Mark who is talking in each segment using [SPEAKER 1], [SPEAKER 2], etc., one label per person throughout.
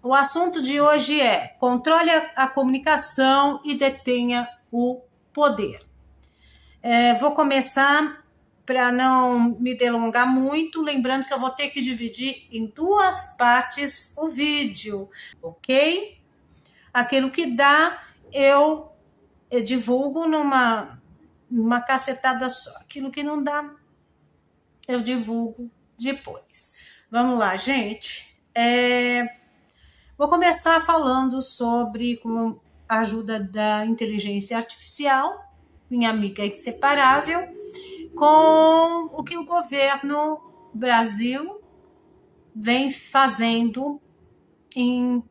[SPEAKER 1] o assunto de hoje é: controle a comunicação e detenha o poder. Vou começar para não me delongar muito, lembrando que eu vou ter que dividir em duas partes o vídeo, ok? Aquilo que dá, eu divulgo numa cacetada só. Aquilo que não dá, eu divulgo depois. Vamos lá, gente. Vou começar falando sobre, com a ajuda da inteligência artificial, minha amiga inseparável, com o que o governo Brasil vem fazendo em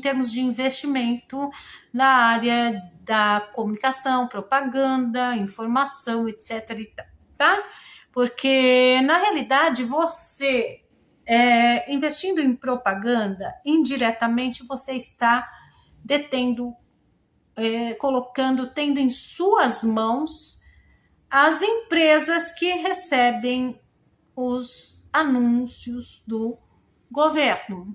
[SPEAKER 1] termos de investimento na área da comunicação, propaganda, informação, etc. Tá? Porque, na realidade, você, investindo em propaganda, indiretamente você está detendo, tendo em suas mãos as empresas que recebem os anúncios do governo.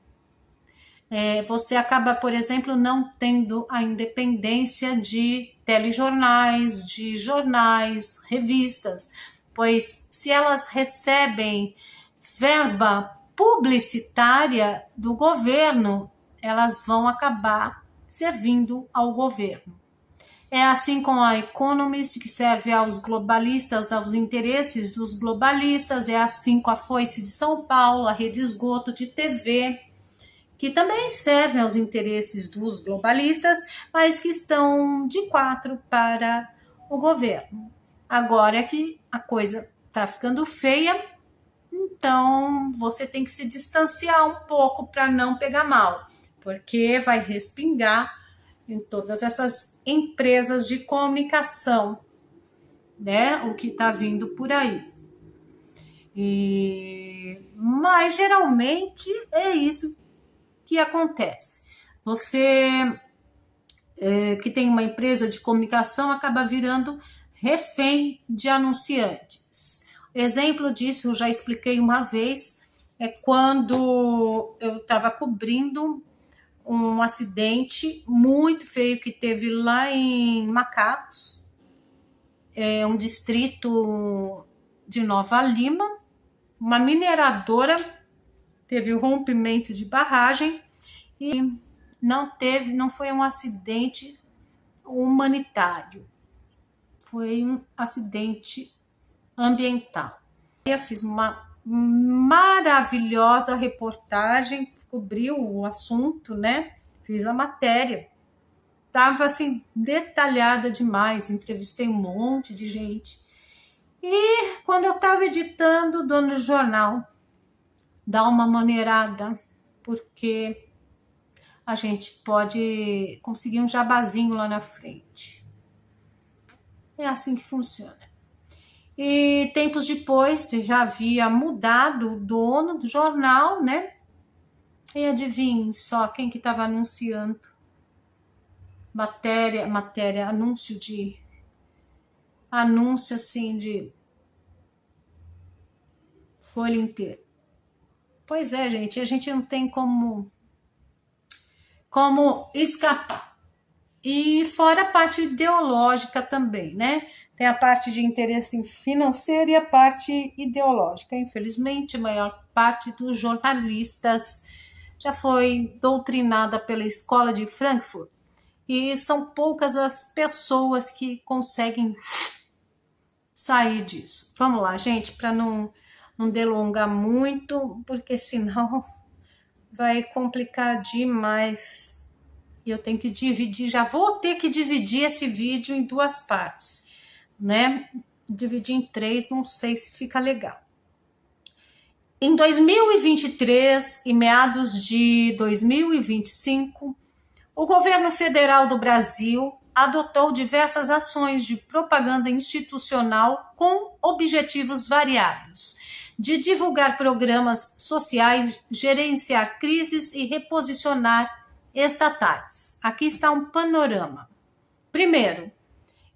[SPEAKER 1] Você acaba, por exemplo, não tendo a independência de telejornais, de jornais, revistas, pois se elas recebem verba publicitária do governo, elas vão acabar servindo ao governo. É assim com a Economist, que serve aos globalistas, aos interesses dos globalistas, é assim com a Foice de São Paulo, a Rede Esgoto de TV, que também servem aos interesses dos globalistas, mas que estão de quatro para o governo. Agora é que a coisa está ficando feia, então você tem que se distanciar um pouco para não pegar mal, porque vai respingar em todas essas empresas de comunicação, né? O que está vindo por aí. Mas geralmente é isso que acontece. Você que tem uma empresa de comunicação acaba virando refém de anunciantes. Exemplo disso, eu já expliquei uma vez, é quando eu estava cobrindo um acidente muito feio que teve lá em Macacos, um distrito de Nova Lima. Uma mineradora teve o rompimento de barragem e não foi um acidente humanitário, foi um acidente ambiental. Eu fiz uma maravilhosa reportagem, cobriu o assunto, né? Fiz a matéria. Tava assim detalhada demais, entrevistei um monte de gente. E quando eu estava editando, o dono do jornal dá uma maneirada, porque a gente pode conseguir um jabazinho lá na frente. É assim que funciona. E tempos depois, já havia mudado o dono do jornal, né? E adivinhe só quem que estava anunciando anúncio assim de folha inteira. Pois é, gente, a gente não tem como escapar. E fora a parte ideológica também, né? Tem a parte de interesse financeiro e a parte ideológica. Infelizmente, a maior parte dos jornalistas já foi doutrinada pela escola de Frankfurt e são poucas as pessoas que conseguem sair disso. Vamos lá, gente, para não delongar muito, porque senão vai complicar demais. E eu tenho que dividir, já vou ter que dividir esse vídeo em duas partes, né? Dividir em três, não sei se fica legal. Em 2023 e meados de 2025, o governo federal do Brasil adotou diversas ações de propaganda institucional com objetivos variados, de divulgar programas sociais, gerenciar crises e reposicionar estatais. Aqui está um panorama. Primeiro,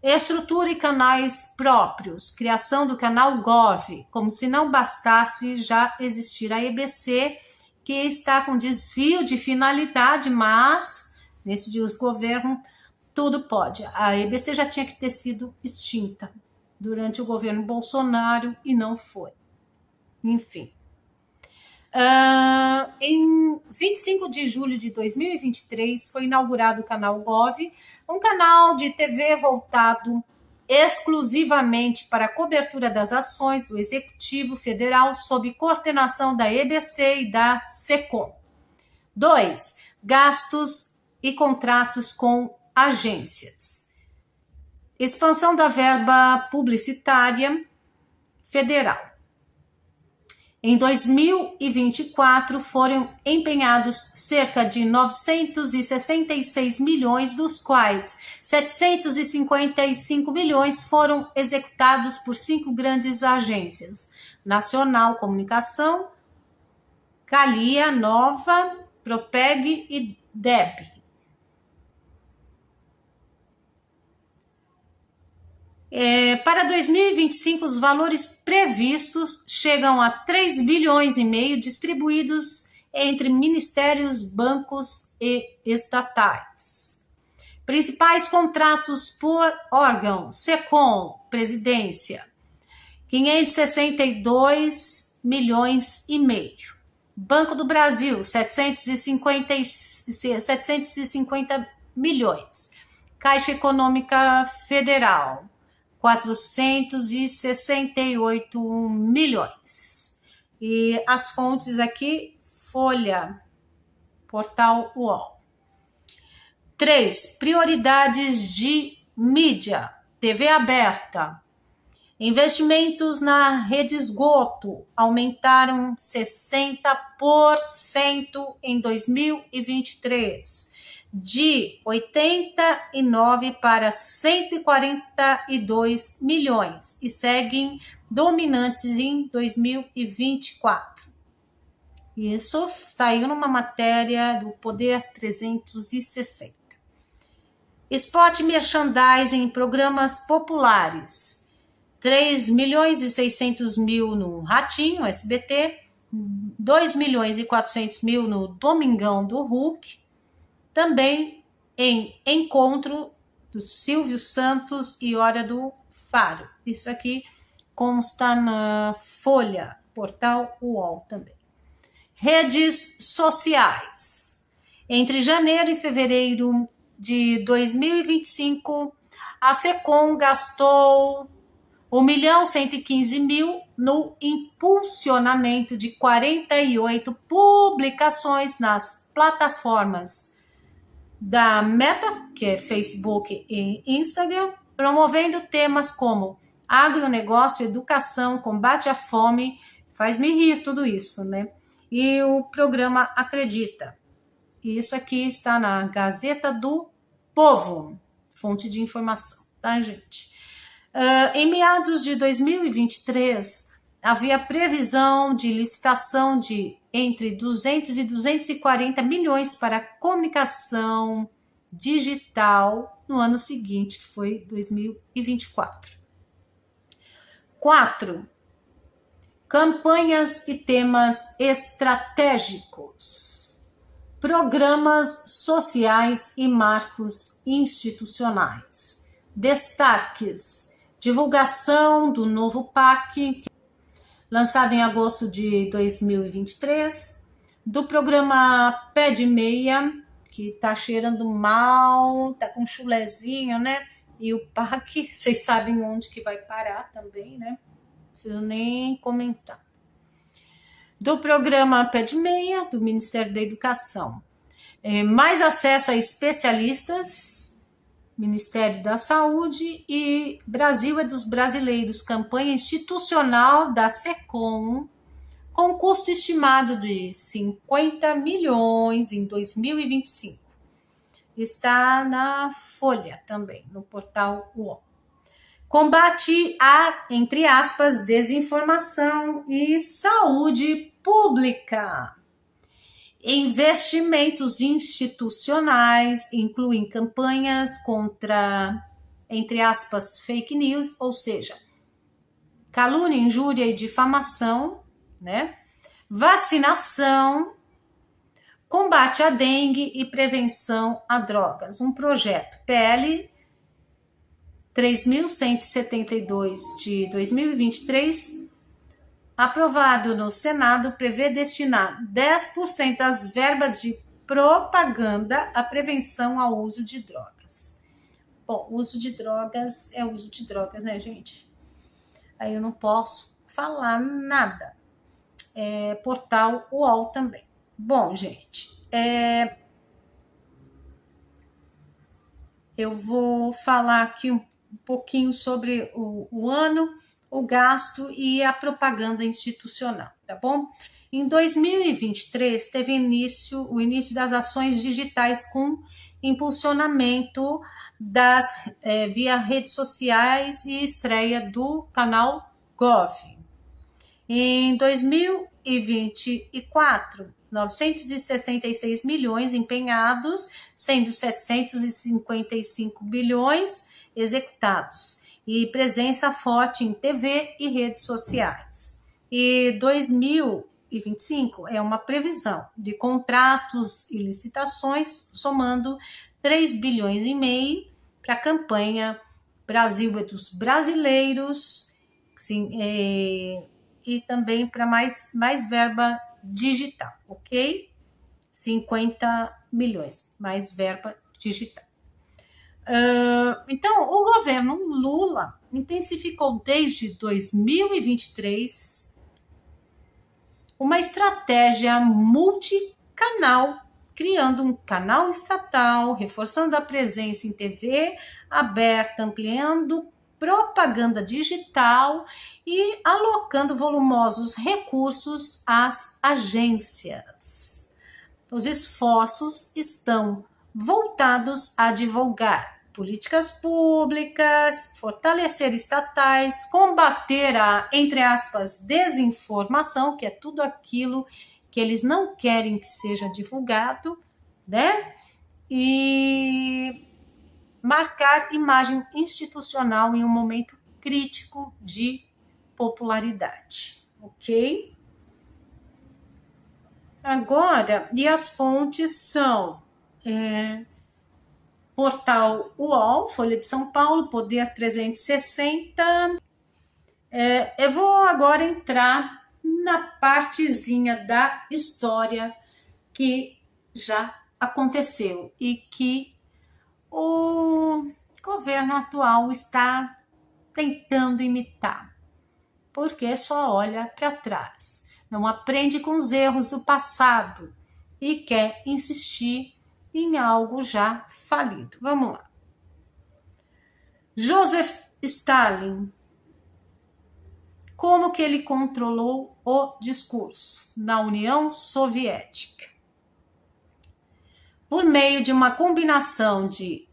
[SPEAKER 1] estrutura e canais próprios, criação do canal Gov, como se não bastasse já existir a EBC, que está com desvio de finalidade, mas nesse desgoverno tudo pode. A EBC já tinha que ter sido extinta durante o governo Bolsonaro e não foi. Enfim. Em 25 de julho de 2023 foi inaugurado o canal Gov, um canal de TV voltado exclusivamente para a cobertura das ações do Executivo Federal sob coordenação da EBC e da SECOM. 2. Gastos e contratos com agências. Expansão da verba publicitária federal. Em 2024, foram empenhados cerca de 966 milhões, dos quais 755 milhões foram executados por 5 grandes agências: Nacional Comunicação, Calia, Nova, Propeg e DEB. Para 2025, os valores previstos chegam a 3 bilhões e meio distribuídos entre ministérios, bancos e estatais. Principais contratos por órgão: SECOM, Presidência, 562 milhões e meio. Banco do Brasil, 750 milhões. Caixa Econômica Federal, 468 milhões. E as fontes aqui: Folha, Portal UOL. 3. Prioridades de mídia: TV aberta. Investimentos na rede esgoto aumentaram 60% em 2023. De 89 para 142 milhões e seguem dominantes em 2024. Isso saiu numa matéria do Poder 360. Spot merchandising em programas populares: 3 milhões e 600 mil no Ratinho, SBT, 2 milhões e 400 mil no Domingão do Hulk, também em Encontro do Silvio Santos e Hora do Faro. Isso aqui consta na Folha, Portal UOL também. Redes sociais: entre janeiro e fevereiro de 2025, a SECOM gastou 1.115.000 no impulsionamento de 48 publicações nas plataformas da Meta, que é Facebook e Instagram, promovendo temas como agronegócio, educação, combate à fome. Faz-me rir tudo isso, né? E o programa Acredita. Isso aqui está na Gazeta do Povo, fonte de informação, tá, gente? Em meados de 2023, havia previsão de licitação de entre 200 e 240 milhões para comunicação digital no ano seguinte, que foi 2024. 4. Campanhas e temas estratégicos. Programas sociais e marcos institucionais. Destaques: divulgação do novo PAC, lançado em agosto de 2023, do programa Pé de Meia, que tá cheirando mal, tá com chulezinho, né? E o PAC, vocês sabem onde que vai parar também, né? Não preciso nem comentar. Do programa Pé de Meia, do Ministério da Educação. Mais acesso a especialistas, Ministério da Saúde, e Brasil é dos brasileiros, campanha institucional da SECOM, com custo estimado de 50 milhões em 2025. Está na Folha também, no portal UOL. Combate a, entre aspas, desinformação e saúde pública. Investimentos institucionais incluem campanhas contra, entre aspas, fake news, ou seja, calúnia, injúria e difamação, né? Vacinação, Combate à dengue e prevenção a drogas. Um projeto PL 3.172 de 2023, aprovado no Senado, prevê destinar 10% das verbas de propaganda à prevenção ao uso de drogas. Bom, uso de drogas é uso de drogas, né, gente? Aí eu não posso falar nada. Portal UOL também. Bom, gente, eu vou falar aqui um pouquinho sobre o ano, o gasto e a propaganda institucional, tá bom? Em 2023, teve o início das ações digitais com impulsionamento via redes sociais e estreia do canal Gov. Em 2024, 966 milhões empenhados, sendo 755 bilhões executados, e presença forte em TV e redes sociais. E 2025 é uma previsão de contratos e licitações, somando 3 bilhões e meio para a campanha Brasil é dos Brasileiros, sim, e também para mais verba digital, ok? 50 milhões, mais verba digital. Então, o governo Lula intensificou desde 2023 uma estratégia multicanal, criando um canal estatal, reforçando a presença em TV aberta, ampliando propaganda digital e alocando volumosos recursos às agências. Os esforços estão voltados a divulgar políticas públicas, fortalecer estatais, combater a, entre aspas, desinformação, que é tudo aquilo que eles não querem que seja divulgado, né? E marcar imagem institucional em um momento crítico de popularidade, ok? Agora, e as fontes são Portal UOL, Folha de São Paulo, Poder 360. Eu vou agora entrar na partezinha da história que já aconteceu e que o governo atual está tentando imitar, porque só olha para trás, não aprende com os erros do passado e quer insistir em algo já falido. Vamos lá. Joseph Stalin, como que ele controlou o discurso na União Soviética? Por meio de uma combinação de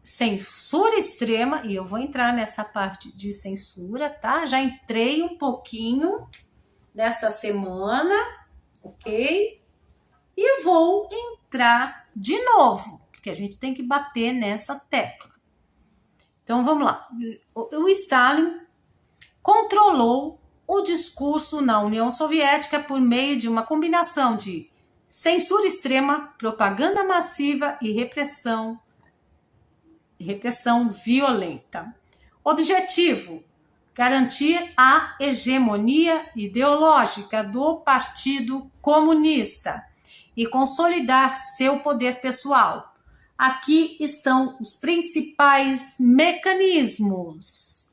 [SPEAKER 1] censura extrema, e eu vou entrar nessa parte de censura, tá? Já entrei um pouquinho nesta semana, ok? E vou entrar de novo, porque a gente tem que bater nessa tecla. Então vamos lá. O Stalin controlou o discurso na União Soviética por meio de uma combinação de censura extrema, propaganda massiva e repressão violenta. Objetivo: garantir a hegemonia ideológica do Partido Comunista e consolidar seu poder pessoal. Aqui estão os principais mecanismos.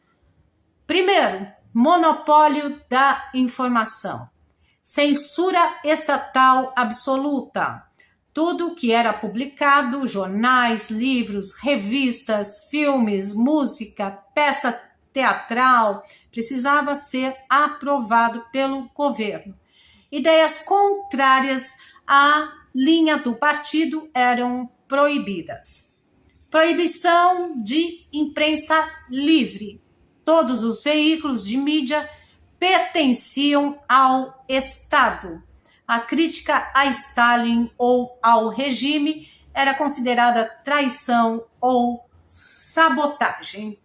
[SPEAKER 1] Primeiro, monopólio da informação. Censura estatal absoluta. Tudo que era publicado, jornais, livros, revistas, filmes, música, peça teatral, precisava ser aprovado pelo governo. Ideias contrárias à linha do partido eram proibidas. Proibição de imprensa livre. Todos os veículos de mídia pertenciam ao Estado. A crítica a Stalin ou ao regime era considerada traição ou sabotagem.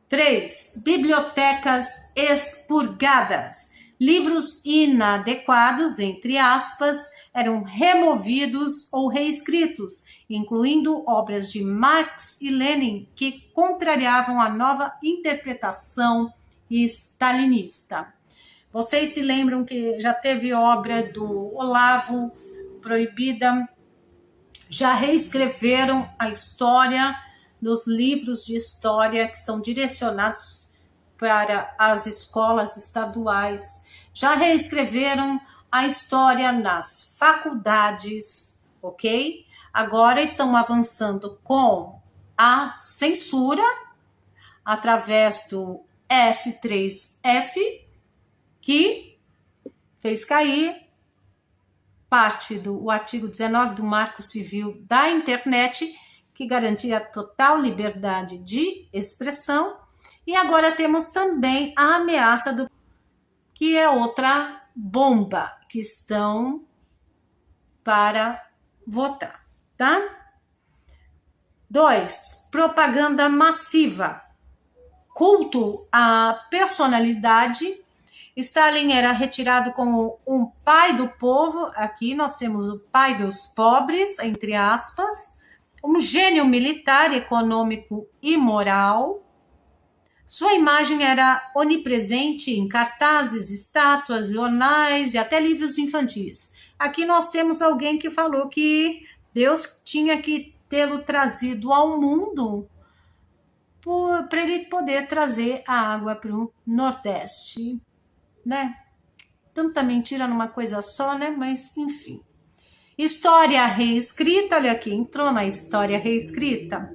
[SPEAKER 1] 3. Bibliotecas expurgadas. Livros inadequados, entre aspas, eram removidos ou reescritos, incluindo obras de Marx e Lenin que contrariavam a nova interpretação stalinista. Vocês se lembram que já teve obra do Olavo proibida? Já reescreveram a história nos livros de história que são direcionados para as escolas estaduais. Já reescreveram a história nas faculdades, ok? Agora estão avançando com a censura através do S3F, que fez cair parte do artigo 19 do Marco Civil da Internet, que garantia total liberdade de expressão. E agora temos também a ameaça do que é outra bomba que estão para votar, tá? 2. Propaganda massiva. Culto à personalidade. Stalin era retirado como um pai do povo. Aqui nós temos o pai dos pobres, entre aspas. Um gênio militar, econômico e moral. Sua imagem era onipresente em cartazes, estátuas, jornais e até livros infantis. Aqui nós temos alguém que falou que Deus tinha que tê-lo trazido ao mundo para ele poder trazer a água para o Nordeste, né? Tanta mentira numa coisa só, né? Mas, enfim. História reescrita, olha aqui, entrou na história reescrita.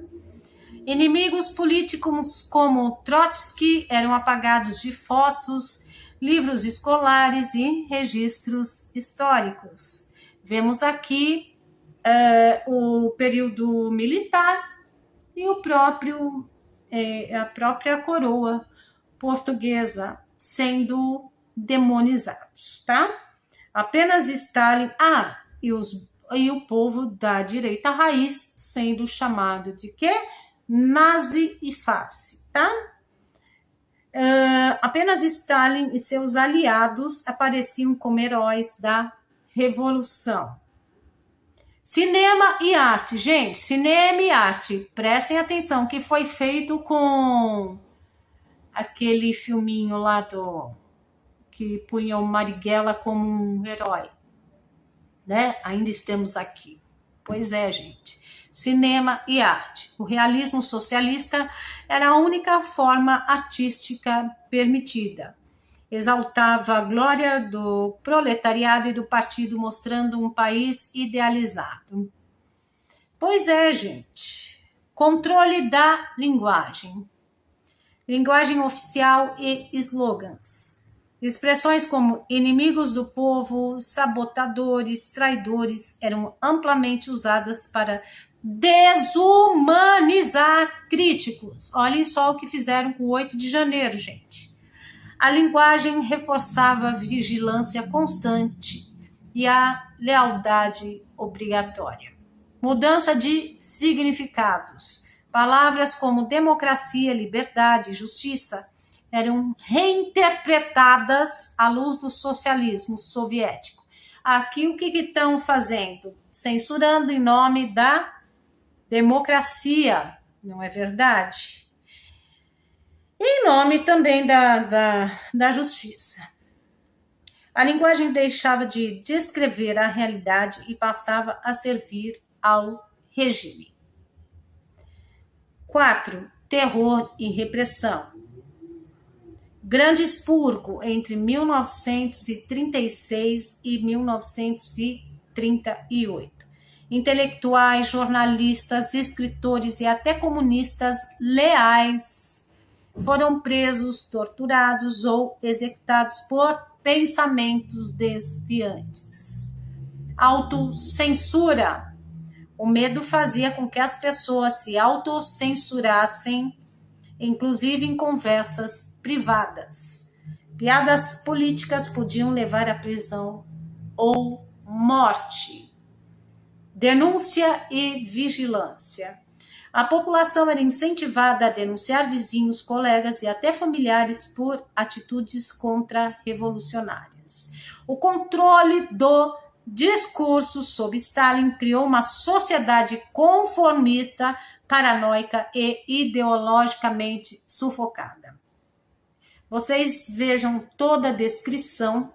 [SPEAKER 1] Inimigos políticos como Trotsky eram apagados de fotos, livros escolares e registros históricos. Vemos aqui o período militar e a própria coroa portuguesa sendo demonizados, tá? Apenas Stalin, e o povo da direita raiz sendo chamado de quê? Nazi e face, tá? Apenas Stalin e seus aliados apareciam como heróis da revolução. Cinema e arte, gente, cinema e arte, prestem atenção, que foi feito com aquele filminho lá que punha o Marighella como um herói, né? Ainda estamos aqui. Pois é, gente. Cinema e arte. O realismo socialista era a única forma artística permitida. Exaltava a glória do proletariado e do partido, mostrando um país idealizado. Pois é, gente. Controle da linguagem. Linguagem oficial e slogans. Expressões como inimigos do povo, sabotadores, traidores eram amplamente usadas para desumanizar críticos. Olhem só o que fizeram com o 8 de janeiro, gente. A linguagem reforçava a vigilância constante e a lealdade obrigatória. Mudança de significados. Palavras como democracia, liberdade, justiça eram reinterpretadas à luz do socialismo soviético. Aqui o que estão fazendo? Censurando em nome da democracia, não é verdade? E em nome também da justiça. A linguagem deixava de descrever a realidade e passava a servir ao regime. 4. Terror e repressão. Grande expurgo entre 1936 e 1938. Intelectuais, jornalistas, escritores e até comunistas leais foram presos, torturados ou executados por pensamentos desviantes. Autocensura. O medo fazia com que as pessoas se autocensurassem, inclusive em conversas privadas. Piadas políticas podiam levar à prisão ou morte. Denúncia e vigilância. A população era incentivada a denunciar vizinhos, colegas e até familiares por atitudes contra-revolucionárias. O controle do discurso sob Stalin criou uma sociedade conformista, paranoica e ideologicamente sufocada. Vocês vejam toda a descrição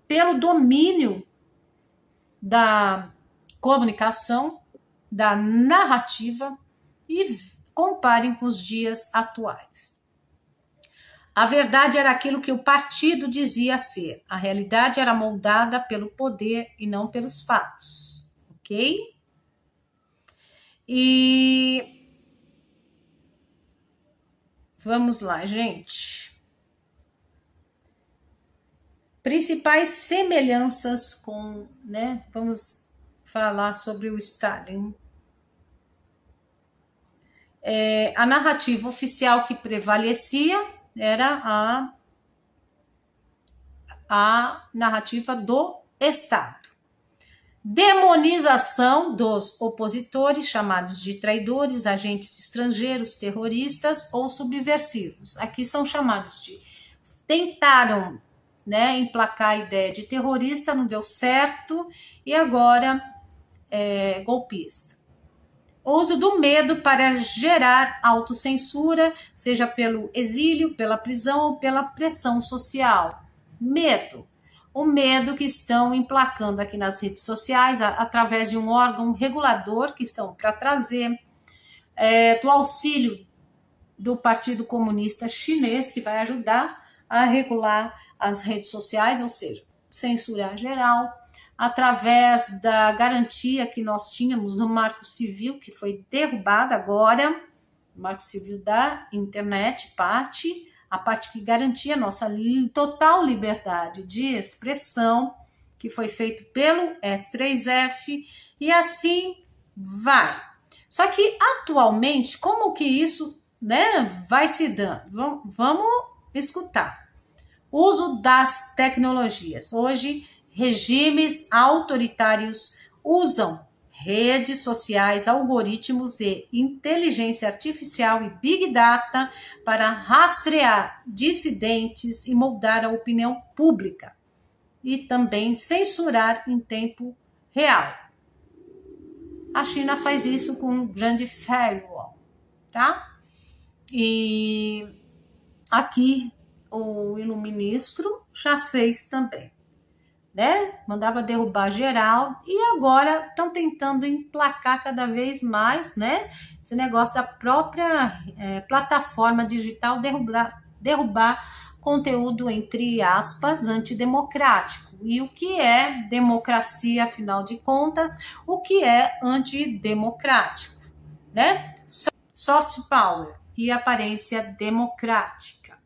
[SPEAKER 1] pelo domínio da comunicação, da narrativa, e comparem com os dias atuais. A verdade era aquilo que o partido dizia ser. A realidade era moldada pelo poder e não pelos fatos. Ok? E vamos lá, gente. Principais semelhanças com, né? Vamos falar sobre o Stalin. A narrativa oficial que prevalecia era a narrativa do Estado. Demonização dos opositores, chamados de traidores, agentes estrangeiros, terroristas ou subversivos. Aqui são chamados de... Tentaram, né, emplacar a ideia de terrorista, não deu certo, e agora golpista. O uso do medo para gerar autocensura, seja pelo exílio, pela prisão ou pela pressão social. Medo. O medo que estão emplacando aqui nas redes sociais através de um órgão regulador que estão para trazer do auxílio do Partido Comunista Chinês, que vai ajudar a regular as redes sociais, ou seja, censurar geral, através da garantia que nós tínhamos no Marco Civil, que foi derrubada agora, o Marco Civil da internet, a parte que garantia a nossa total liberdade de expressão, que foi feito pelo S3F, e assim vai. Só que atualmente, como que isso, né, vai se dando? Vamos escutar. Uso das tecnologias. Hoje, regimes autoritários usam redes sociais, algoritmos e inteligência artificial e big data para rastrear dissidentes e moldar a opinião pública e também censurar em tempo real. A China faz isso com um grande firewall, tá? E aqui o iluministro já fez também, né? Mandava derrubar geral e agora estão tentando emplacar cada vez mais, né? Esse negócio da própria plataforma digital derrubar conteúdo, entre aspas, antidemocrático. E o que é democracia, afinal de contas? O que é antidemocrático, né? Soft power e aparência democrática.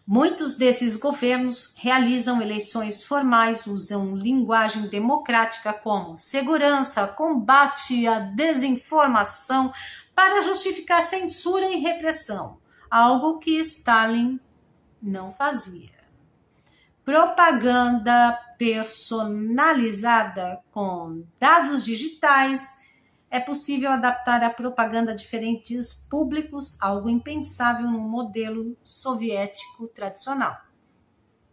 [SPEAKER 1] Muitos desses governos realizam eleições formais, usam linguagem democrática como segurança, combate à desinformação para justificar censura e repressão, algo que Stalin não fazia. Propaganda personalizada com dados digitais. É possível adaptar a propaganda a diferentes públicos, algo impensável no modelo soviético tradicional.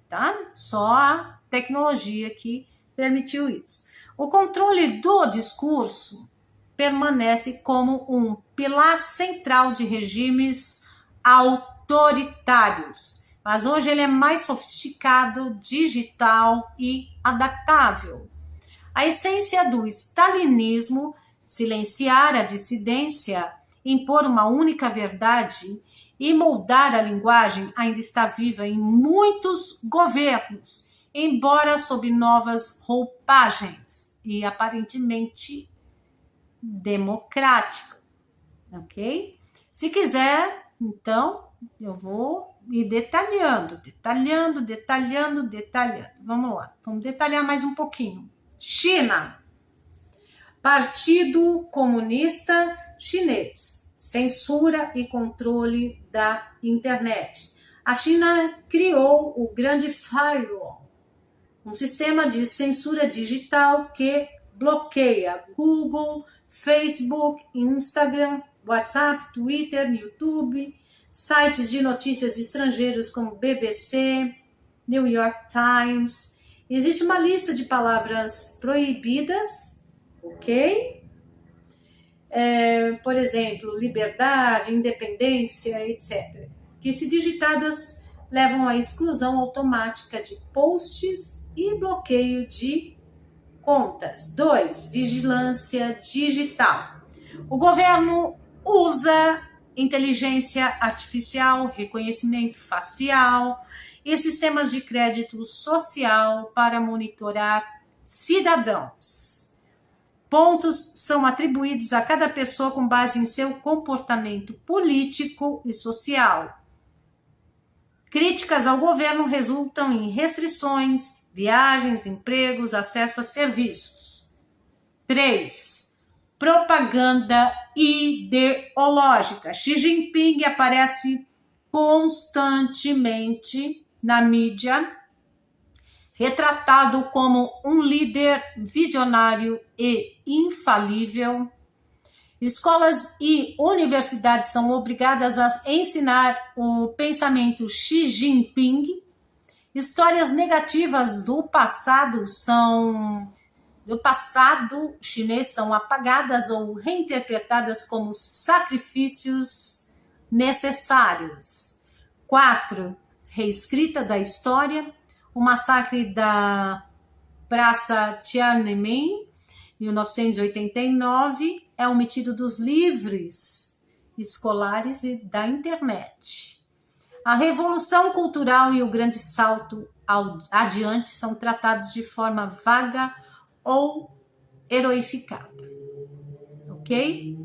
[SPEAKER 1] Tá? Só a tecnologia que permitiu isso. O controle do discurso permanece como um pilar central de regimes autoritários, mas hoje ele é mais sofisticado, digital e adaptável. A essência do stalinismo, silenciar a dissidência, impor uma única verdade e moldar a linguagem, ainda está viva em muitos governos, embora sob novas roupagens e aparentemente democrática, ok? Se quiser, então, eu vou ir detalhando. Vamos lá, vamos detalhar mais um pouquinho. China. Partido Comunista Chinês, censura e controle da internet. A China criou o Grande Firewall, um sistema de censura digital que bloqueia Google, Facebook, Instagram, WhatsApp, Twitter, YouTube, sites de notícias estrangeiros como BBC, New York Times. Existe uma lista de palavras proibidas, ok? Por exemplo, liberdade, independência, etc. Que, se digitadas, levam à exclusão automática de posts e bloqueio de contas. 2. Vigilância digital. O governo usa inteligência artificial, reconhecimento facial e sistemas de crédito social para monitorar cidadãos. Pontos são atribuídos a cada pessoa com base em seu comportamento político e social. Críticas ao governo resultam em restrições, viagens, empregos, acesso a serviços. 3. Propaganda ideológica. Xi Jinping aparece constantemente na mídia, retratado como um líder visionário e infalível. Escolas e universidades são obrigadas a ensinar o pensamento Xi Jinping. Histórias negativas do passado chinês são apagadas ou reinterpretadas como sacrifícios necessários. 4. Reescrita da história. O massacre da Praça Tiananmen, 1989, é omitido dos livros escolares e da internet. A Revolução Cultural e o Grande Salto Adiante são tratados de forma vaga ou heroificada. Ok?